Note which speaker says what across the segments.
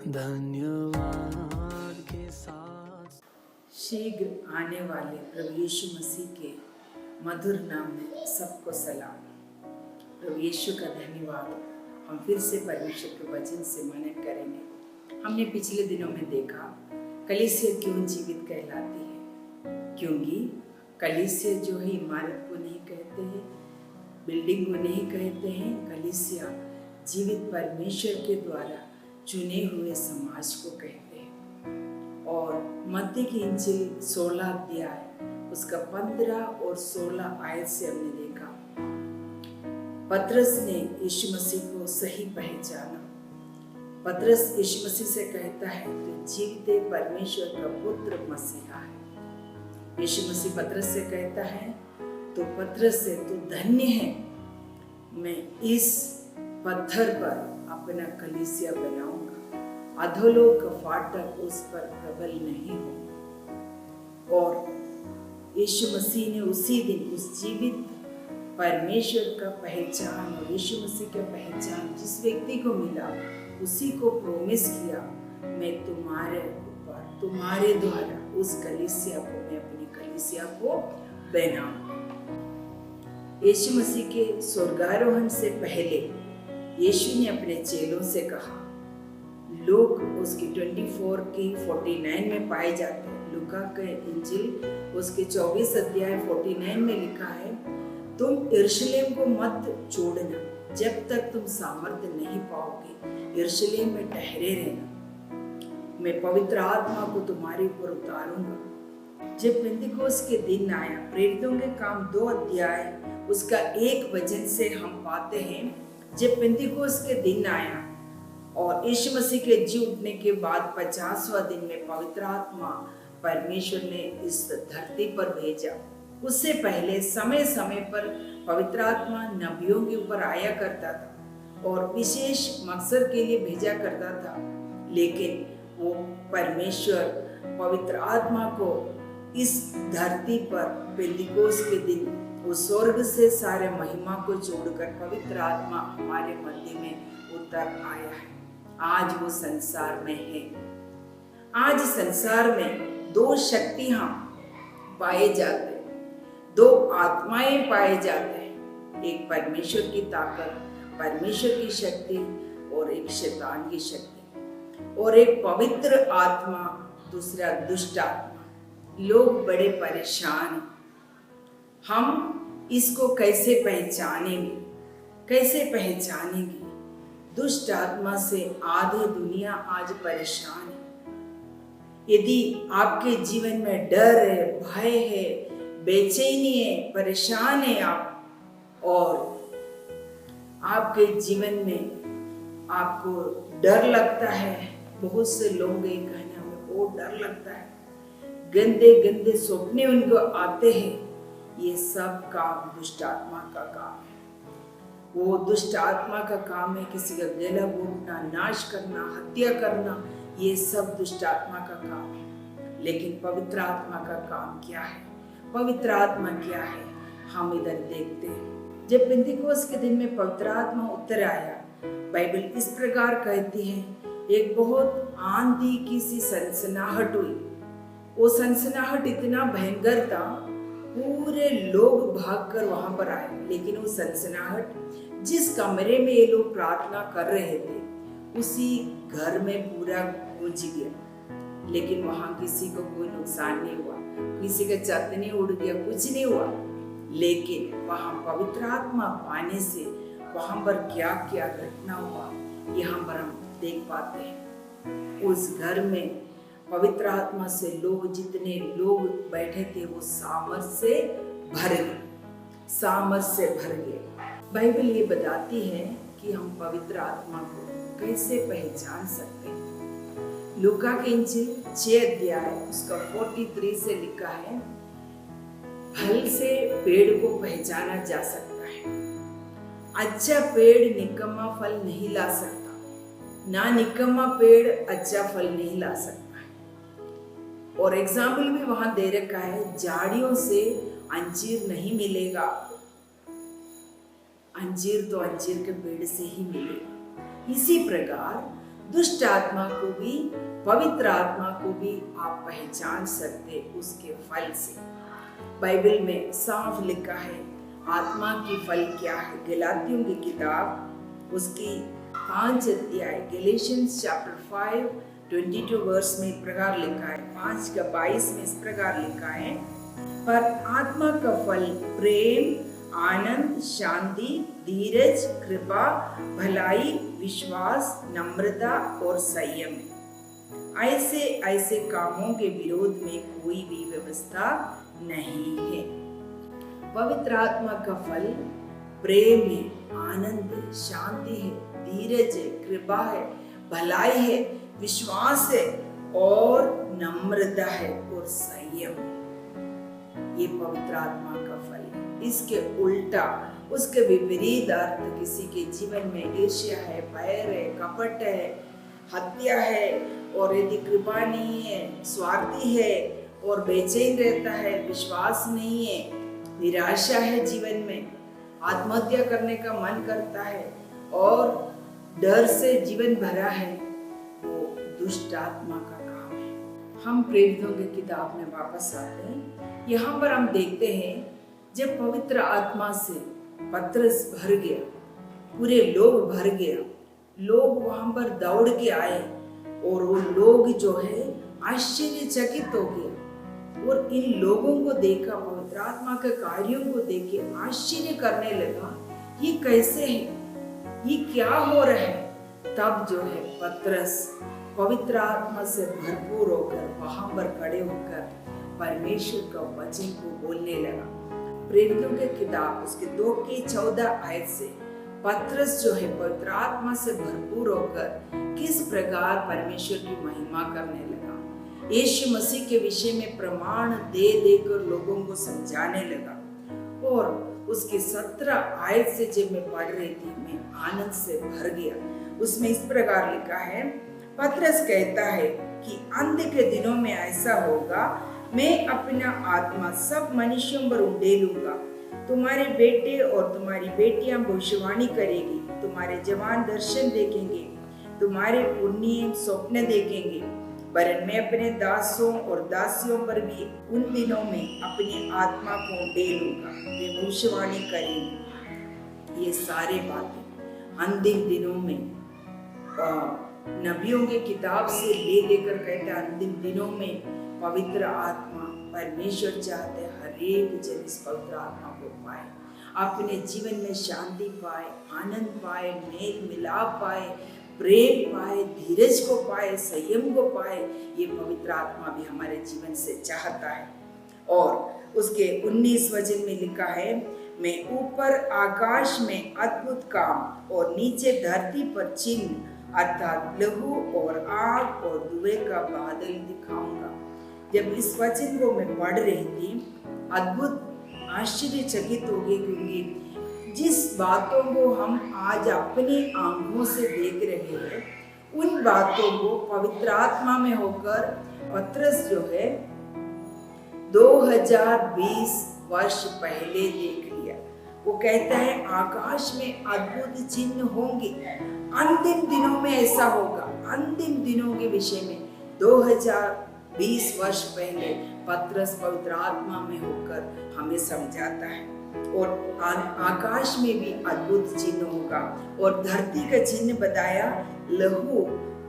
Speaker 1: धन्यवाद के साथ
Speaker 2: शीघ्र आने वाले प्रभु यीशु मसीह के मधुर नाम में सबको सलाम। प्रभु यीशु का धन्यवाद। हम फिर से परमेश्वर के वचन से मनन करेंगे। हमने पिछले दिनों में देखा कलीसिया क्यों जीवित कहलाती है, क्योंकि कलीसिया जो है इमारत को नहीं कहते हैं, बिल्डिंग को नहीं कहते हैं। कलीसिया जीवित परमेश्वर के द्वारा चुने हुए समाज को कहते हैं। और मत्ती की इंजील 16 अध्याय उसका 15 और 16 आयत से हमने देखा पतरस ने यीशु मसीह को सही पहचाना। पतरस यीशु मसीह से कहता है तो जीवित परमेश्वर का पुत्र मसीहा है। यीशु मसीह पतरस से कहता है तो पतरस से तो धन्य है, मैं इस पत्थर पर अपना कलीसिया बनाऊंगा, अधोलोक का फाटक उस पर प्रबल नहीं हो। और यीशु मसीह ने उसी दिन उस जीवित परमेश्वर का पहचान और यीशु मसीह का पहचान जिस व्यक्ति को मिला उसी को प्रोमिस किया, मैं तुम्हारे ऊपर तुम्हारे द्वारा उस कलीसिया को, मैं अपनी कलीसिया को बनाऊंगा। यीशु मसीह के स्वर्गारोहण से पहले यीशु ने अपने चेलों से कहा, लोग उसकी 24 की 49 में पाए जाते हैं। लूका के इंजिल उसके 24 अध्याय 49 में लिखा है, तुम यरूशलेम को मत छोड़ना जब तक तुम सामर्थ्य नहीं पाओगे, यरूशलेम में ठहरे रहना, मैं पवित्र आत्मा को तुम्हारे ऊपर उतारूंगा। जब पेंतिकोस्त के दिन आया, प्रेरितों के काम 2 अध्याय उसका 1 वचन से हम पाते हैं, जब पेंतिकोस्त के दिन आया और यीशु मसीह के जी उठने के बाद 50वां दिन में पवित्र आत्मा परमेश्वर ने इस धरती पर भेजा। उससे पहले समय समय पर पवित्र आत्मा नबियों के ऊपर आया करता था और विशेष मकसद के लिए भेजा करता था, लेकिन वो परमेश्वर पवित्र आत्मा को इस धरती पर पेंतिकोस्त के दिन वो स्वर्ग से सारे महिमा को जोड़कर पवित्र आत्मा हमारे मध्य में उतर आया है। आज वो संसार में है। आज संसार में 2 शक्तियां पाए जाते हैं, 2 आत्माएं पाए जाते हैं, एक परमेश्वर की ताकत, परमेश्वर की शक्ति और एक शैतान की शक्ति, और एक पवित्र आत्मा, दूसरा दुष्ट आत्मा। लोग बड़े परेशान हैं। हम इसको कैसे पहचानेंगे, कैसे पहचानेंगे? दुष्ट आत्मा से आधी दुनिया आज परेशान है। यदि आपके जीवन में डर है, भय है, बेचैनी है, परेशान है आप, और आपके जीवन में आपको डर लगता है, बहुत से लोग ये कहने हमें बहुत डर लगता है, गंदे गंदे सपने उनको आते हैं, ये सब काम दुष्ट आत्मा का काम है। वो दुष्ट आत्मा का काम है किसी का गला घोटना, नाश करना, हत्या करना, ये सब दुष्ट आत्मा का काम है। लेकिन पवित्र आत्मा का काम क्या है? पवित्र आत्मा क्या है? हम इधर देखते हैं। जब पेंतिकोस्त के दिन में पवित्र आत्मा उतर आया, बाइबल इस प्रकार कहती है, एक बहुत आंधी की सी सनसनाहट हुई। वो सनसनाहट इतना भयंकर था, पूरे लोग भागकर वहां पर आए। लेकिन वो सनसनाहट जिस कमरे में ये लोग प्रार्थना कर रहे थे, उसी घर में पूरा गूंज गया। लेकिन वहां किसी को कोई नुकसान नहीं हुआ, किसी का छत नहीं उड़ गया, कुछ नहीं हुआ। लेकिन वहां पवित्र आत्मा पाने से वहां पर क्या क्या घटना हुआ, यहाँ पर हम देख पाते हैं। उस घर में पवित्र आत्मा से लोग, जितने लोग बैठे थे, वो सामर्थ से भर गए, सामर्थ से भर गए। बाइबल ये बताती है कि हम पवित्र आत्मा को कैसे पहचान सकते हैं। लूका के इंजिल 6 अध्याय उसका 43 से लिखा है, फल से पेड़ को पहचाना जा सकता है। अच्छा पेड़ निकम्मा फल नहीं ला सकता, ना निकम्मा पेड़ अच्छा फल नहीं ला सकता। और एग्जाम्पल भी वहां दे रखा है, झाड़ियों से अंजीर नहीं मिलेगा, अंजीर तो अंजीर के पेड़ से ही मिलेगा। इसी प्रकार दुष्ट आत्मा को भी, पवित्र आत्मा को भी आप पहचान सकते उसके फल से। बाइबल में साफ लिखा है आत्मा की फल क्या है। गलातियों की किताब उसकी 5 अध्याय, गैलेशियंस चैप्टर 5 22 वर्स में इस प्रकार लिखा है, 5 का 22 में इस प्रकार लिखा है, पर आत्मा का फल प्रेम, आनंद, शांति, धीरज, कृपा, भलाई, विश्वास, नम्रता और संयम है। ऐसे कामों के विरोध में कोई भी व्यवस्था नहीं है। पवित्र आत्मा का फल प्रेम है, आनंद है, शांति है, धीरज है, कृपा है, भलाई है, विश्वास है और नम्रता है और संयम है। ये पवित्र आत्मा का फल है। इसके उल्टा, उसके विपरीत अर्थ किसी के जीवन में ईर्ष्या है, बैर है, कपट है, हत्या है, और यदि कृपा नहीं है, स्वार्थी है और बेचैन रहता है, विश्वास नहीं है, निराशा है, जीवन में आत्महत्या करने का मन करता है और डर से जीवन भरा है, वो दुष्ट आत्मा का काम है। हम प्रेरितों की किताब में वापस आते हैं। यहाँ पर हम देखते हैं जब पवित्र आत्मा से पतरस भर गया, पूरे लोग भर गया, लोग वहां पर दौड़ के आए और वो लोग जो है आश्चर्यचकित हो गए और इन लोगों को देखा, पवित्र आत्मा के कार्यों को देख के आश्चर्य करने लगा, ये कैसे है, ये क्या हो रहा है। तब जो है पतरस पवित्र आत्मा से भरपूर होकर वहां पर खड़े होकर परमेश्वर का वचन को बोलने लगा। प्रेरितों के किताब उसके 2:14 से पतरस जो है पवित्र आत्मा से भरपूर होकर किस प्रकार परमेश्वर की महिमा करने लगा, यीशु मसीह के विषय में प्रमाण दे देकर लोगों को समझाने लगा। और उसके 17 से जब मैं पढ़ रही थी, मैं आनंद से भर गया। उसमें इस प्रकार लिखा है, पतरस कहता है कि अंत के दिनों में ऐसा होगा, मैं अपना आत्मा सब मनुष्यों पर उड़ेलूंगा। तुम्हारे बेटे और तुम्हारी बेटियां भविष्यवाणी करेगी, तुम्हारे जवान दर्शन देखेंगे, तुम्हारे पुण्य स्वप्न देखेंगे। वरन मैं अपने दासों और दासियों पर भी उन दिनों में अपनी आत्मा को उड़ेलूंगा, वे भविष्यवाणी करेंगे। ये सारे बातें अंतिम दिनों में नबियों के किताब से ले लेकर कहते हैं, अंतिम दिनों में पवित्र आत्मा परमेश्वर चाहते हर एक जन इस पवित्र आत्मा को पाए, अपने जीवन में शांति पाए, आनंद पाए, मेल मिलाप पाए, प्रेम पाए, धीरज को पाए, संयम को पाए। ये पवित्र आत्मा भी हमारे जीवन से चाहता है। और उसके 19 वचन में लिखा है, मैं ऊपर आकाश में अद्भुत काम और नीचे धरती पर चिन्ह अर्थात लहू और आग और धुएं का बादल दिखाऊंगा। जब इस वचन को मैं पढ़ रही थी, अद्भुत आश्चर्यचकित हो गई, क्योंकि जिस बातों को हम आज अपनी आंखों से देख रहे हैं, उन बातों को पवित्र आत्मा में होकर पतरस जो है 2020 वर्ष पहले देख लिया। वो कहता है आकाश में अद्भुत चिन्ह होंगे, अंतिम दिनों में ऐसा होगा। अंतिम दिनों के विषय में 2020 वर्ष पहले पतरस पवित्र आत्मा में होकर हमें समझाता है। और आकाश में भी अद्भुत चिन्ह होगा। और धरती का चिन्ह बताया, लहू,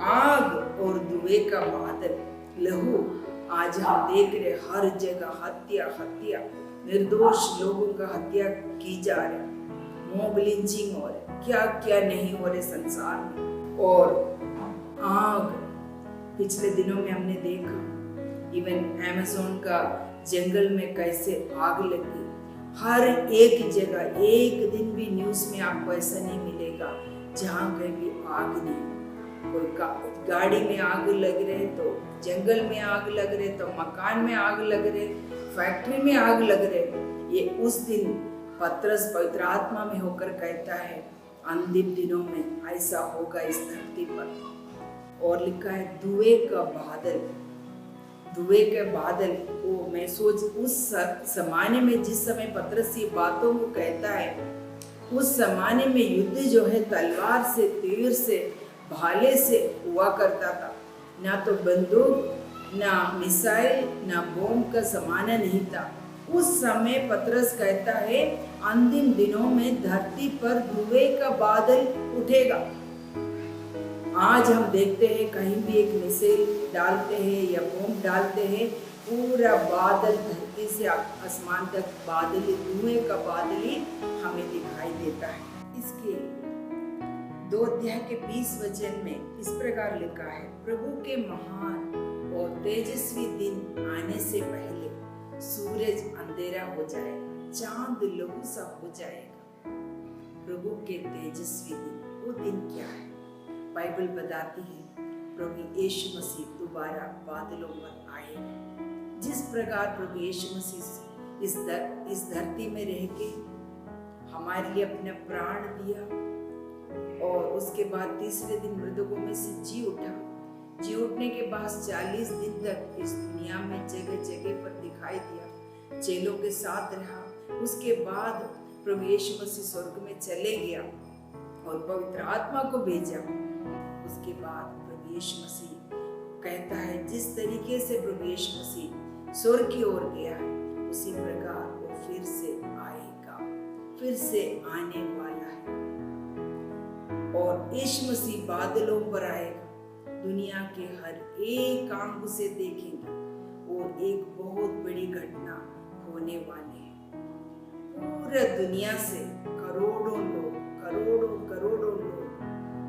Speaker 2: आग और धुएं का बादल। लहू, आज हम देख रहे हर जगह हत्या, निर्दोष लोगों का हत्या की जा रही, मॉब लिंचिंग हो रहे, क्या क्या नहीं हो रहे संसार में। और आग, पिछले दिनों में हमने देखा इवन अमेज़न का जंगल में कैसे आग लगी। हर एक जगह एक दिन भी न्यूज़ में आपको ऐसा नहीं मिलेगा जहाँ कहीं आग नहीं। कोई गाड़ी में आग लग रहे तो जंगल में आग लग रहे तो मकान में आग लग रहे, फैक्ट्री में आग लग रहे। ये उस दिन पतरस पवित्र आत्मा में होकर कहता है अंतिम दिनों में ऐसा होगा इस धरती पर। और लिखा है धुएं का बादल। धुएं के बादल, वो मैं सोच उस जमाने में जिस समय पतरस ये बातों को कहता है, उस जमाने में युद्ध जो है तलवार से, तीर से, भाले से हुआ करता था, ना तो बंदूक, ना मिसाइल, ना बम का जमाना नहीं था। उस समय पतरस कहता है, अंतिम दिनों में धरती पर धुएं का बादल उठेगा। आज हम देखते हैं कहीं भी एक मिसाइल डालते हैं या बम डालते हैं, पूरा बादल धरती से आसमान तक बादल, धुएं का बादल ही हमें दिखाई देता है। इसके 2 अध्याय के 20 वचन में इस प्रकार लिखा है, प्रभु के महान और तेजस्वी दिन आने से पहले सूरज अंधेरा हो जाएगा, चांद लहू सा हो जाएगा। प्रभु के तेजस्वी दिन, वो दिन क्या है? बाइबल बताती है प्रभु यीशु मसीह दोबारा बादलों पर आएगा। जिस प्रकार प्रभु यीशु मसीह इस धरती में रह के हमारे लिए अपना प्राण दिया और उसके बाद तीसरे दिन मृतकों में से जी उठने के बाद 40 दिन तक इस दुनिया में जगह जगह पर दिखाई दिया, चेलों के साथ रहा। उसके बाद प्रभु यीशु मसीह स्वर्ग में चले गया और पवित्र आत्मा को भेजा। उसके बाद प्रभु यीशु मसीह कहता है, जिस तरीके से प्रभु यीशु मसीह स्वर्ग की ओर गया है, उसी प्रकार वो फिर से आएगा, फिर से आने वाला है। और यीशु मसीह बादलों पर आएगा, दुनिया के हर एक आंख उसे देखेंगे और एक बहुत बड़ी घटना होने वाली है। पूरा दुनिया से करोड़ों लोग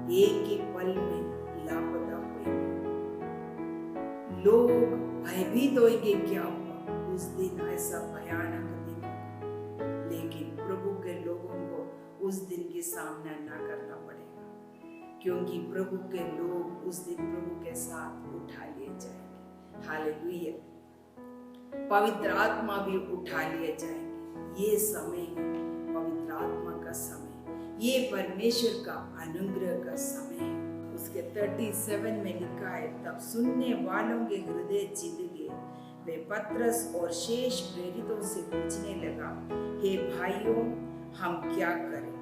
Speaker 2: एक ही पल में लापता हुए। लोग भयभीत होंगे, क्या हुआ? उस दिन ऐसा भयानक दिन होगा, लेकिन प्रभु के लोगों को उस दिन की सामना ना करना पड़ेगा, क्योंकि प्रभु के लोग उस दिन प्रभु के साथ उठा लिए जाएंगे। हालेलुया। पवित्र आत्मा भी उठा लिए जाएंगे। ये समय है पवित्र आत्मा का समय, ये परमेश्वर का अनुग्रह का समय है। उसके 37 में लिखा है, तब सुनने वालों के हृदय चिढ़ गए, वे पतरस और शेष प्रेरितों से पूछने लगा, हे भाइयों, हम क्या करें?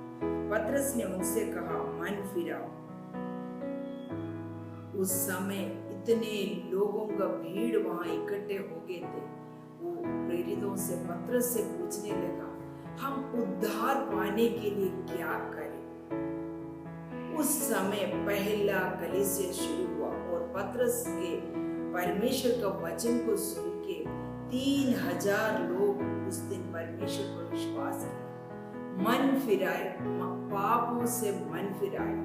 Speaker 2: पतरस ने उनसे कहा, मन फिराओ। उस समय इतने लोगों का भीड़ वहां इकट्ठे हो गए थे। वो प्रेरितों से, पतरस से पूछने लगा, हम उद्धार पाने के लिए क्या करें? उस समय पहला कलीसिया शुरू हुआ और पतरस के परमेश्वर का वचन को सुन के 3000 लोग उस दिन परमेश्वर पर विश्वास किया, मन फिराए, पापों से मन फिराए,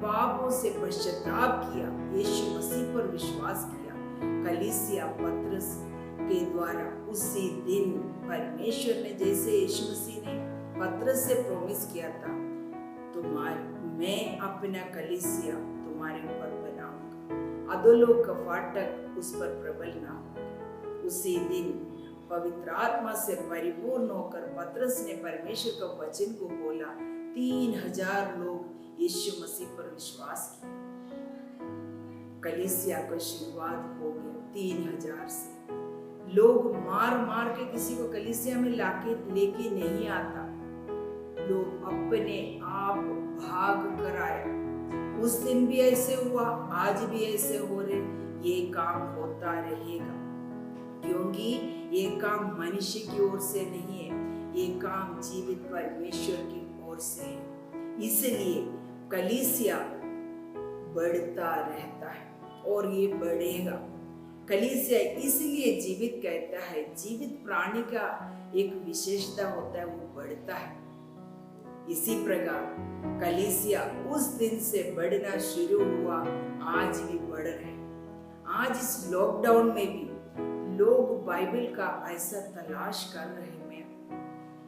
Speaker 2: पापों से पश्चाताप किया, यीशु मसीह पर विश्वास किया। कलीसिया पतरस के द्वारा उसी दिन परमेश्वर ने, जैसे यीशु मसीह ने पतरस से प्रॉमिस किया था, मैं अपना कलीसिया तुम्हारे ऊपर बनाऊंगा, अधोलोक का फाटक उस पर प्रबल ना होगा। उसी दिन पवित्र आत्मा से परिपूर्ण होकर पतरस ने परमेश्वर का वचन को बोला। 3000 लोग यीशु मसीह पर विश्वास किए। कलीसिया का शुरुआत हो गया 3000 से। लोग मार के किसी को कलीसिया में लेके नहीं आता, लोग अपने आप भाग कर आए। उस दिन भी ऐसे हुआ, आज भी ऐसे हो रहे। ये काम होता रहेगा, क्योंकि ये काम मनुष्य की ओर से नहीं है, ये काम जीवित परमेश्वर की ओर से है। इसलिए कलीसिया बढ़ता रहता है और ये बढ़ेगा। कलीसिया इसलिए जीवित कहता है, जीवित प्राणी का एक विशेषता होता है, वो बढ़ता है। इसी प्रकार कलीसिया उस दिन से बढ़ना शुरू हुआ, आज भी बढ़ रहे। आज इस लॉकडाउन में भी लोग बाइबल का ऐसा तलाश कर रहे हैं,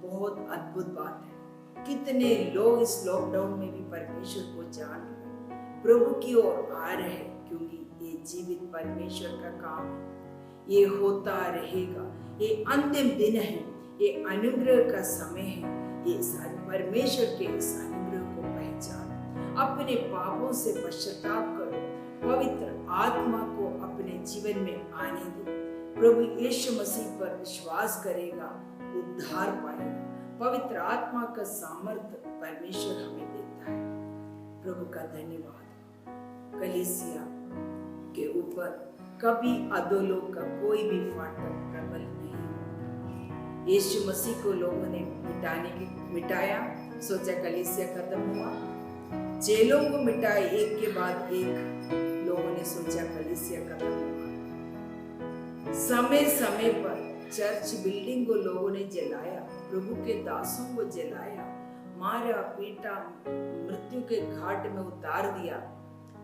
Speaker 2: बहुत अद्भुत बात है। कितने लोग इस लॉकडाउन में भी परमेश्वर को जान रहे, प्रभु की ओर आ रहे, क्योंकि ये जीवित परमेश्वर का काम है, ये होता रहेगा। ये अंतिम दिन है, ये अनुग्रह का समय है। ये परमेश्वर के इस अनुग्रह को पहचानो, अपने पापों से पश्चाताप करो, पवित्र आत्मा को अपने जीवन में आने दो। प्रभु यीशु मसीह पर विश्वास करेगा, उद्धार पाएगा। पवित्र आत्मा का सामर्थ्य परमेश्वर हमें देता है। प्रभु का धन्यवाद। कलीसिया के ऊपर कभी अधोलोक का कोई भी फाटक प्रबल नहीं होता। यीशु मसीह को लोगों ने मिटाया, सोचा कलीसिया खत्म हुआ। जेलों को मिटाए एक के बाद एक, लोगों ने सोचा कलीसिया खत्म हुआ। समय समय पर चर्च बिल्डिंग को लोगों ने जलाया, प्रभु के दासों को जलाया, मारा पीटा, मृत्यु के घाट में उतार दिया।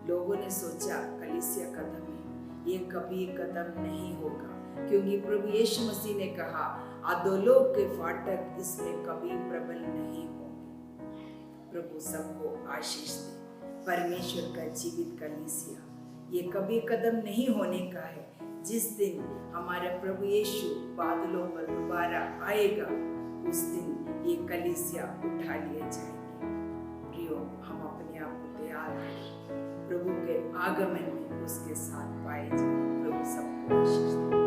Speaker 2: लोगों ने सोचा कलीसिया खत्म है, ये कभी खत्म नहीं होगा, क्योंकि प्रभु यीशु मसीह ने कहा अधोलोक के फाटक इसमें कभी प्रबल नहीं होंगे। प्रभु सबको आशीष दे। परमेश्वर का जीवित कलीसिया ये कभी खत्म नहीं होने का है। जिस दिन हमारा प्रभु यीशु बादलों पर दोबारा आएगा, उस दिन ये कलीसिया उठा लिए जाएंगे। प्रियो, हम अपने आप को तैयार करें, प्रभु के आगमन में उसके साथ पाए जाए। प्रभु सबको आशीष दे।